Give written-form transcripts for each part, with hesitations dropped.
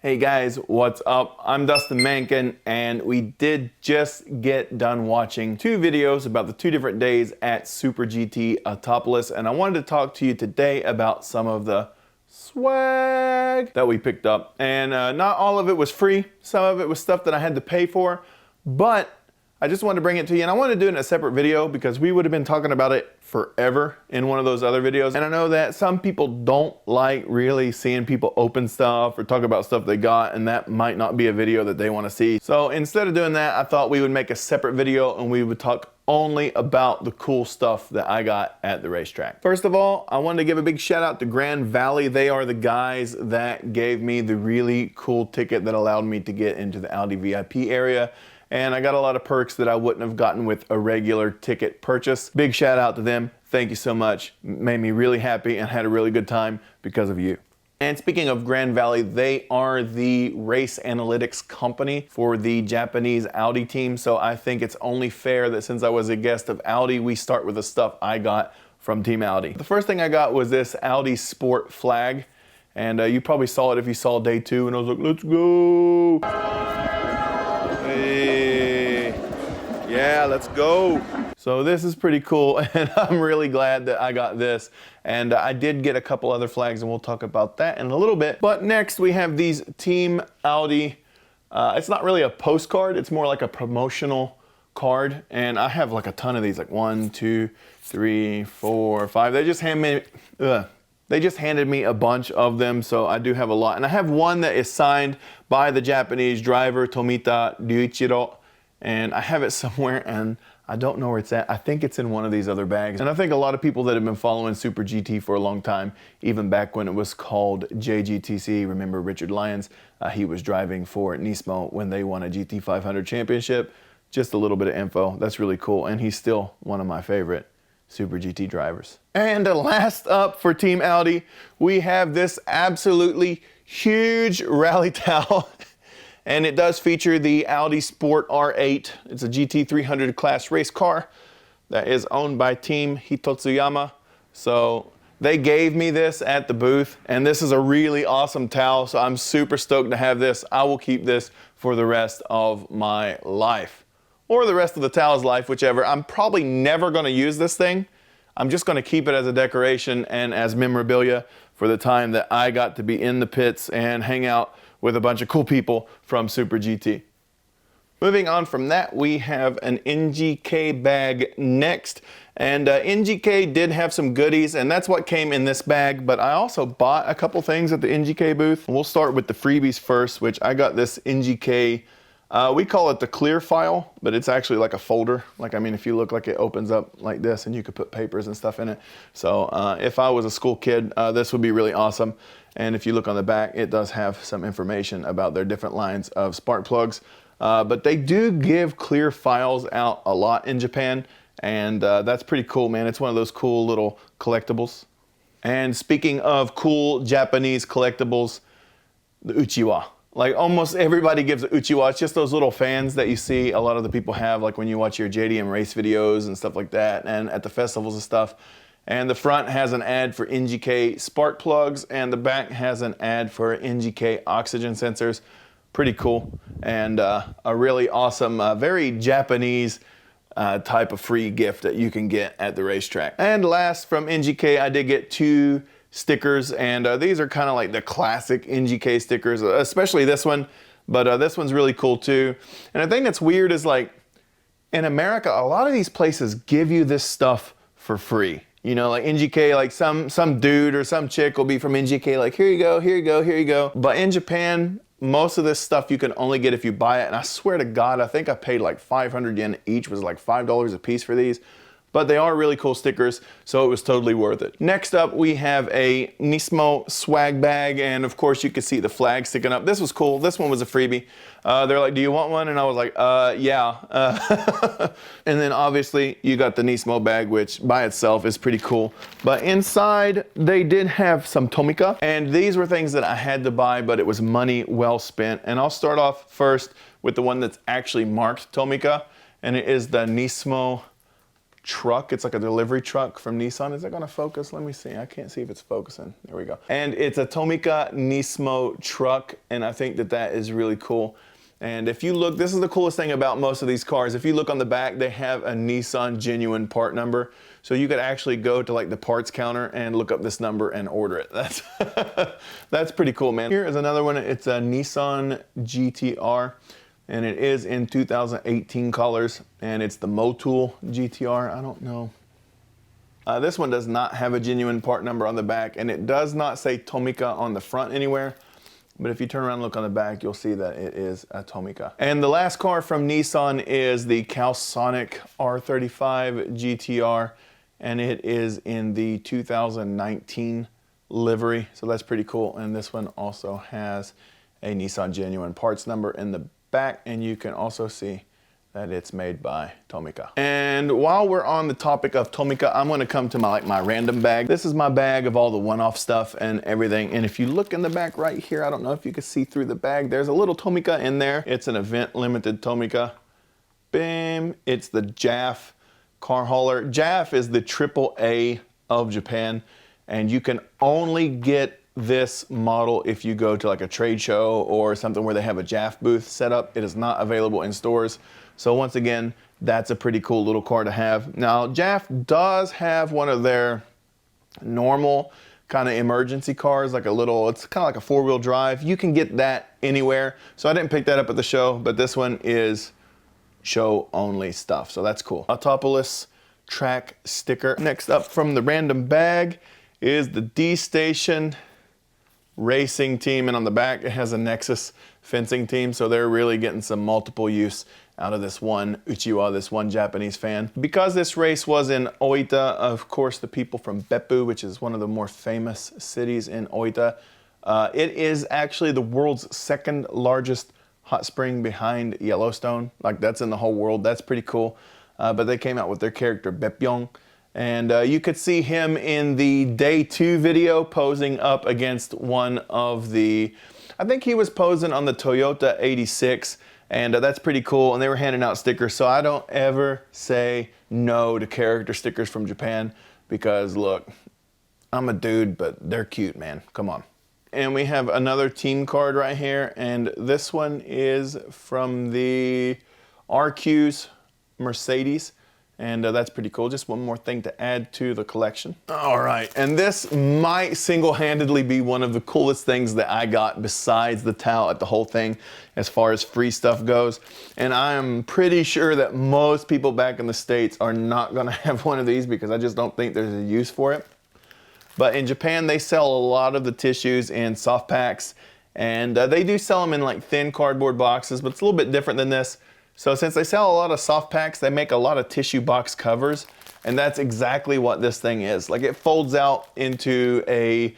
Hey guys, what's up? I'm Dustin Mankin, and we did just get done watching two videos about the two different days at Super GT Autopolis, and I wanted to talk to you today about some of the swag that we picked up. And not all of it was free. Some of it was stuff that I had to pay for, but I just wanted to bring it to you, and I wanted to do it in a separate video because we would have been talking about it forever in one of those other videos. And I know that some people don't like really seeing people open stuff or talk about stuff they got, and that might not be a video that they want to see. So instead of doing that, I thought we would make a separate video and we would talk only about the cool stuff that I got at the racetrack. First of all, I wanted to give a big shout out to Grand Valley. They are the guys that gave me the really cool ticket that allowed me to get into the Audi VIP area. And I got a lot of perks that I wouldn't have gotten with a regular ticket purchase. Big shout out to them. Thank you so much. Made me really happy and had a really good time because of you. And speaking of Grand Valley, they are the race analytics company for the Japanese Audi team. So I think it's only fair that since I was a guest of Audi, we start with the stuff I got from Team Audi. The first thing I got was this Audi Sport flag. And you probably saw it if you saw day two, and I was like, let's go. Yeah, let's go. So this is pretty cool, and I'm really glad that I got this. And I did get a couple other flags, and we'll talk about that in a little bit. But next we have these Team Audi. It's not really a postcard, it's more like a promotional card. And I have like a ton of these, like 1, 2, 3, 4, 5. They just handed me a bunch of them, so I do have a lot. And I have one that is signed by the Japanese driver, Tomica. And I have it somewhere, and I don't know where it's at. I think it's in one of these other bags. And I think a lot of people that have been following Super GT for a long time, even back when it was called JGTC, remember Richard Lyons? He was driving for Nismo when they won a GT 500 championship. Just a little bit of info. That's really cool, and he's still one of my favorite Super GT drivers. And last up for Team Audi, we have this absolutely huge rally towel. And it does feature the Audi Sport R8. It's a GT 300 class race car that is owned by Team Hitotsuyama. So they gave me this at the booth, and this is a really awesome towel, so I'm super stoked to have this. I will keep this for the rest of my life, or the rest of the towel's life, whichever. I'm probably never gonna use this thing. I'm just gonna keep it as a decoration and as memorabilia for the time that I got to be in the pits and hang out with a bunch of cool people from Super GT. Moving on from that, we have an NGK bag next. And NGK did have some goodies, and that's what came in this bag, but I also bought a couple things at the NGK booth. We'll start with the freebies first, which I got this NGK, we call it the clear file, but it's actually like a folder. Like, I mean, if you look, like it opens up like this and you could put papers and stuff in it. So if I was a school kid, this would be really awesome. And if you look on the back, it does have some information about their different lines of spark plugs. But they do give clear files out a lot in Japan, and that's pretty cool, man. It's one of those cool little collectibles. And speaking of cool Japanese collectibles, the Uchiwa. Like, almost everybody gives an Uchiwa. It's just those little fans that you see a lot of the people have, like when you watch your JDM race videos and stuff like that, and at the festivals and stuff. And the front has an ad for NGK spark plugs, and the back has an ad for NGK oxygen sensors. Pretty cool, and a really awesome, very Japanese type of free gift that you can get at the racetrack. And last, from NGK, I did get 2 stickers, and these are kind of like the classic NGK stickers, especially this one, but this one's really cool too. And the thing that's weird is, like, in America, a lot of these places give you this stuff for free. You know, like NGK, like some dude or some chick will be from NGK, like, here you go, here you go, here you go. But in Japan, most of this stuff you can only get if you buy it. And I swear to God, I think I paid like 500 yen each, was like $5 a piece for these. But they are really cool stickers, so it was totally worth it. Next up, we have a Nismo swag bag, and of course you can see the flag sticking up. This was cool. This one was a freebie. They're like, do you want one? And I was like, yeah. And then obviously you got the Nismo bag, which by itself is pretty cool. But inside, they did have some Tomica, and these were things that I had to buy, but it was money well spent. And I'll start off first with the one that's actually marked Tomica, and it is the Nismo truck. It's like a delivery truck from Nissan. Is that gonna focus? Let me see. I can't see if it's focusing. There we go. And it's a Tomica Nismo truck, and I think that that is really cool. And if you look, this is the coolest thing about most of these cars. If you look on the back, they have a Nissan genuine part number. So you could actually go to like the parts counter and look up this number and order it. That's, that's pretty cool, man. Here is another one. It's a Nissan GTR, and it is in 2018 colors, and it's the Motul GTR. I don't know. This one does not have a genuine part number on the back, and it does not say Tomica on the front anywhere. But if you turn around and look on the back, you'll see that it is a Tomica. And the last car from Nissan is the Calsonic R35 GTR, and it is in the 2019 livery. So that's pretty cool. And this one also has a Nissan genuine parts number in the back, and you can also see that it's made by Tomica. And while we're on the topic of Tomica, I'm gonna come to my random bag. This is my bag of all the one-off stuff and everything. And if you look in the back right here, I don't know if you can see through the bag, there's a little Tomica in there. It's an event limited Tomica. Bam, it's the JAF car hauler. JAF is the AAA of Japan, and you can only get this model if you go to like a trade show or something where they have a JAF booth set up. It is not available in stores. So once again, that's a pretty cool little car to have. Now, JAF does have one of their normal kind of emergency cars, like a little, it's kind of like a four-wheel drive. You can get that anywhere. So I didn't pick that up at the show, but this one is show only stuff. So that's cool. Autopolis track sticker. Next up from the random bag is the D-Station racing team, and on the back it has a Nexus fencing team, so they're really getting some multiple use out of this one Uchiwa, this one Japanese fan. Because this race was in Oita, of course the people from Beppu, which is one of the more famous cities in Oita, it is actually the world's second largest hot spring behind Yellowstone. Like, that's in the whole world. That's pretty cool. But they came out with their character Bepyong. And you could see him in the day 2 video posing up against one of the, I think he was posing on the Toyota 86, and that's pretty cool. And they were handing out stickers, so I don't ever say no to character stickers from Japan, because look, I'm a dude, but they're cute, man. Come on. And we have another team card right here, and this one is from the RQ's Mercedes. And that's pretty cool. Just one more thing to add to the collection. All right, and this might single-handedly be one of the coolest things that I got besides the towel at the whole thing as far as free stuff goes. And I am pretty sure that most people back in the States are not gonna have one of these, because I just don't think there's a use for it. But in Japan, they sell a lot of the tissues in soft packs, and they do sell them in like thin cardboard boxes, but it's a little bit different than this. So since they sell a lot of soft packs, they make a lot of tissue box covers, and that's exactly what this thing is. Like, it folds out into a,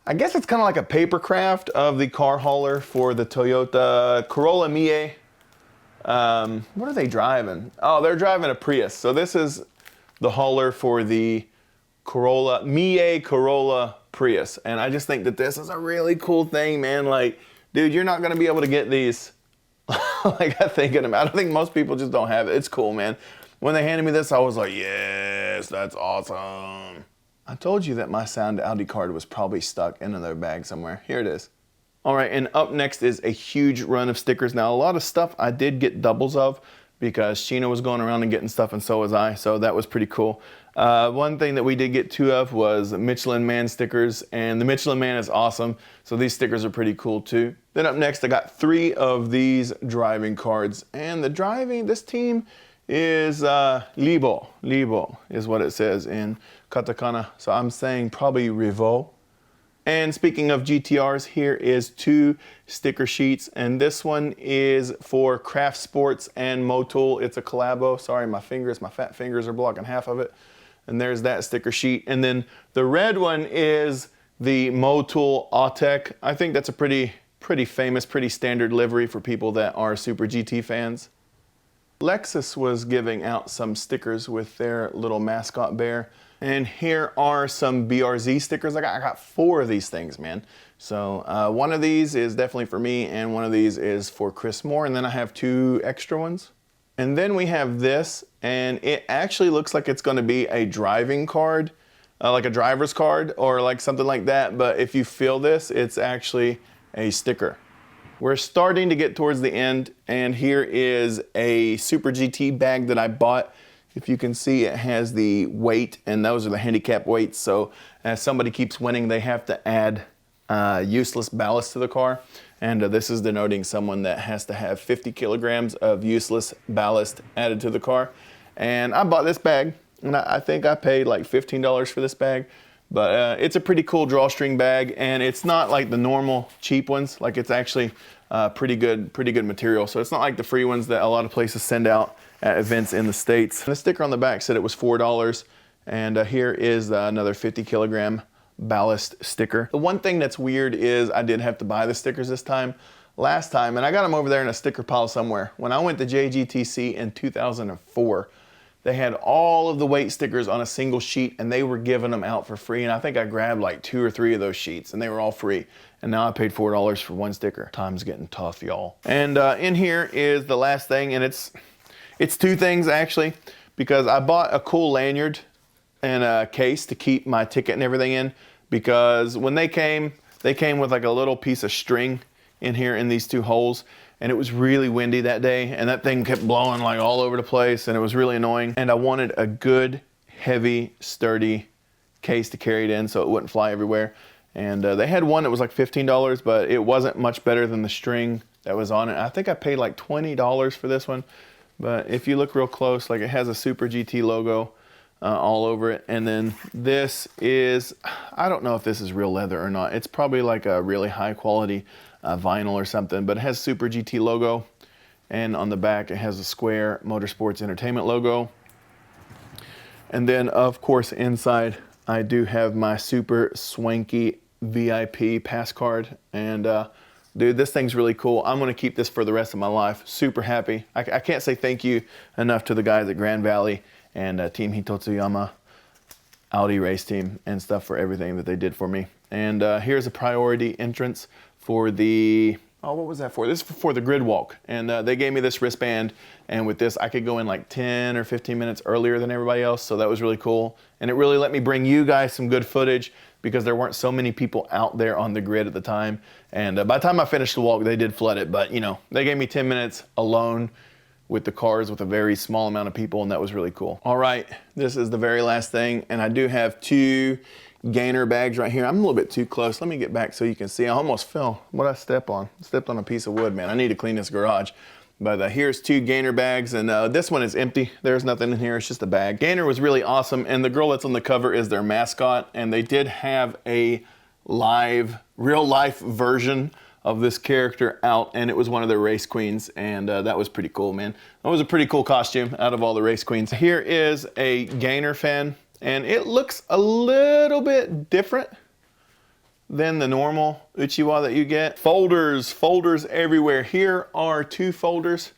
I guess it's kind of like a paper craft of the car hauler for the Toyota Corolla Mie. What are they driving? Oh, they're driving a Prius. So this is the hauler for the Corolla, Mie Corolla Prius. And I just think that this is a really cool thing, man. Like, dude, you're not gonna be able to get these. Like, I don't think most people just don't have it. It's cool, man. When they handed me this, I was like, yes, that's awesome. I told you that my Sound Audi card was probably stuck in another bag somewhere. Here it is. All right, and up next is a huge run of stickers. Now, a lot of stuff I did get doubles of, because Sheena was going around and getting stuff, and so was I, so that was pretty cool. One thing that we did get 2 of was Michelin Man stickers, and the Michelin Man is awesome, so these stickers are pretty cool too. Then up next, I got 3 of these driving cards, and the driving, this team is Libo. Libo is what it says in katakana, so I'm saying probably Rivo. And speaking of GTRs, here is 2 sticker sheets, and this one is for Craft Sports and Motul. It's a collabo. Sorry, my fat fingers are blocking half of it. And there's that sticker sheet. And then the red one is the Motul Autec. I think that's a pretty famous, pretty standard livery for people that are Super GT fans. Lexus was giving out some stickers with their little mascot bear. And here are some BRZ stickers. I got 4 of these things, man. So one of these is definitely for me, and one of these is for Chris Moore, and then I have 2 extra ones. And then we have this, and it actually looks like it's going to be a driving card, like a driver's card or like something like that. But if you feel this, it's actually a sticker. We're starting to get towards the end, and here is a Super GT bag that I bought. If you can see, it has the weight, and those are the handicap weights. So as somebody keeps winning, they have to add useless ballast to the car. And this is denoting someone that has to have 50 kilograms of useless ballast added to the car. And I bought this bag, and I think I paid like $15 for this bag. But it's a pretty cool drawstring bag, and it's not like the normal cheap ones. Like, it's actually pretty good material. So it's not like the free ones that a lot of places send out at events in the States. The sticker on the back said it was $4, and here is another 50 kilogram ballast sticker. The one thing that's weird is I did have to buy the stickers this time. Last time, and I got them over there in a sticker pile somewhere. When I went to JGTC in 2004, they had all of the weight stickers on a single sheet, and they were giving them out for free. And I think I grabbed like 2 or 3 of those sheets, and they were all free. And now I paid $4 for one sticker. Time's getting tough, y'all. And in here is the last thing, and it's 2 things actually, because I bought a cool lanyard and a case to keep my ticket and everything in, because when they came with like a little piece of string in here in these 2 holes, and it was really windy that day, and that thing kept blowing like all over the place, and it was really annoying. And I wanted a good, heavy, sturdy case to carry it in so it wouldn't fly everywhere. And they had one that was like $15, but it wasn't much better than the string that was on it. I think I paid like $20 for this one, but if you look real close, like, it has a Super GT logo all over it. And then this is, I don't know if this is real leather or not. It's probably like a really high quality vinyl or something, but it has Super GT logo, and on the back it has a Square Motorsports Entertainment logo. And then of course inside I do have my super swanky VIP pass card, and dude, this thing's really cool. I'm gonna keep this for the rest of my life. Super happy. I can't say thank you enough to the guys at Grand Valley and Team Hitotsuyama Audi race team and stuff for everything that they did for me. And here's a priority entrance for the, oh, what was that for? This is for the grid walk. And they gave me this wristband, and with this I could go in like 10 or 15 minutes earlier than everybody else, so that was really cool. And it really let me bring you guys some good footage, because there weren't so many people out there on the grid at the time. And by the time I finished the walk, they did flood it, but you know, they gave me 10 minutes alone with the cars with a very small amount of people, and that was really cool. All right, this is the very last thing, and I do have 2 gainer bags right here. I'm a little bit too close. Let me get back so you can see. I almost fell. What did I step on? I stepped on a piece of wood, man. I need to clean this garage. But here's 2 gainer bags, and this one is empty. There's nothing in here, it's just a bag. Gainer was really awesome, and the girl that's on the cover is their mascot, and they did have a live, real life version of this character out, and it was one of their race queens, and that was pretty cool, man. That was a pretty cool costume out of all the race queens. Here is a gainer fan, and it looks a little bit different than the normal Uchiwa that you get. Folders everywhere. Here are 2 folders,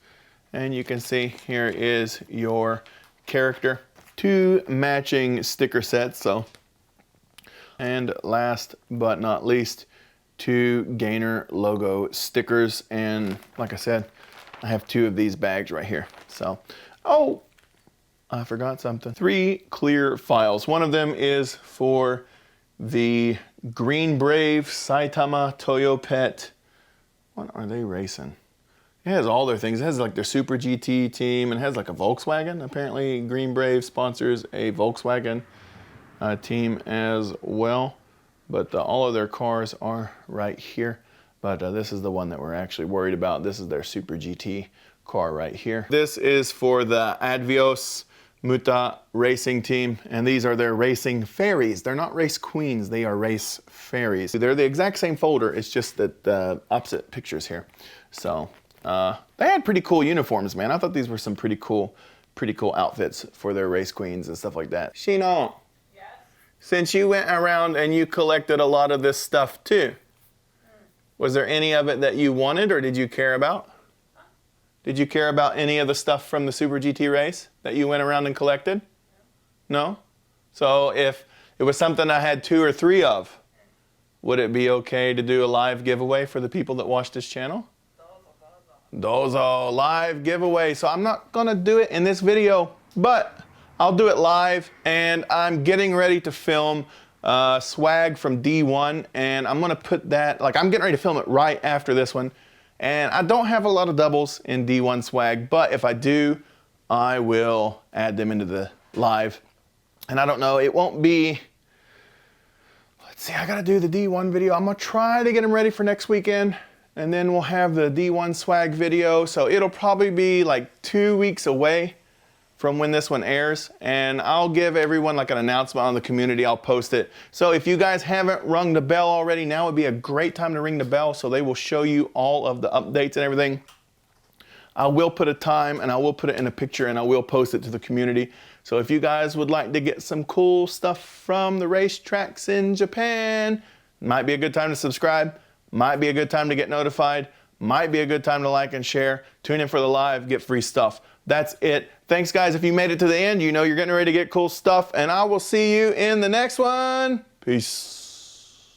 and you can see here is your character. 2 matching sticker sets, so. And last but not least, 2 gainer logo stickers, and like I said, I have 2 of these bags right here. So, oh, I forgot something. 3 clear files. One of them is for the Green Brave Saitama Toyo Pet. What are they racing? It has all their things. It has like their Super GT team, and it has like a Volkswagen. Apparently Green Brave sponsors a Volkswagen team as well. But all of their cars are right here. But this is the one that we're actually worried about. This is their Super GT car right here. This is for the Advios Muta racing team, and these are their racing fairies. They're not race queens, they are race fairies. They're the exact same folder, it's just that the opposite pictures here. So they had pretty cool uniforms, man. I thought these were some pretty cool outfits for their race queens and stuff like that. Shino, yes? Since you went around and you collected a lot of this stuff too, was there any of it that you wanted or did you care about? Did you care about any of the stuff from the Super GT race that you went around and collected? No? So if it was something I had 2 or 3 of, would it be okay to do a live giveaway for the people that watch this channel? those are live giveaway. So I'm not gonna do it in this video, but I'll do it live, and I'm getting ready to film swag from D1, and I'm gonna put that, like I'm getting ready to film it right after this one. And I don't have a lot of doubles in D1 swag, but if I do, I will add them into the live. And I don't know, it won't be, let's see, I gotta do the D1 video. I'm gonna try to get them ready for next weekend, and then we'll have the D1 swag video. So it'll probably be like 2 weeks away from when this one airs, and I'll give everyone like an announcement on the community. I'll post it. So if you guys haven't rung the bell already, now would be a great time to ring the bell, so they will show you all of the updates and everything. I will put a time, and I will put it in a picture, and I will post it to the community. So if you guys would like to get some cool stuff from the racetracks in Japan, might be a good time to subscribe, might be a good time to get notified, might be a good time to like and share. Tune in for the live, get free stuff. That's it. Thanks, guys. If you made it to the end, you know you're getting ready to get cool stuff, and I will see you in the next one. Peace.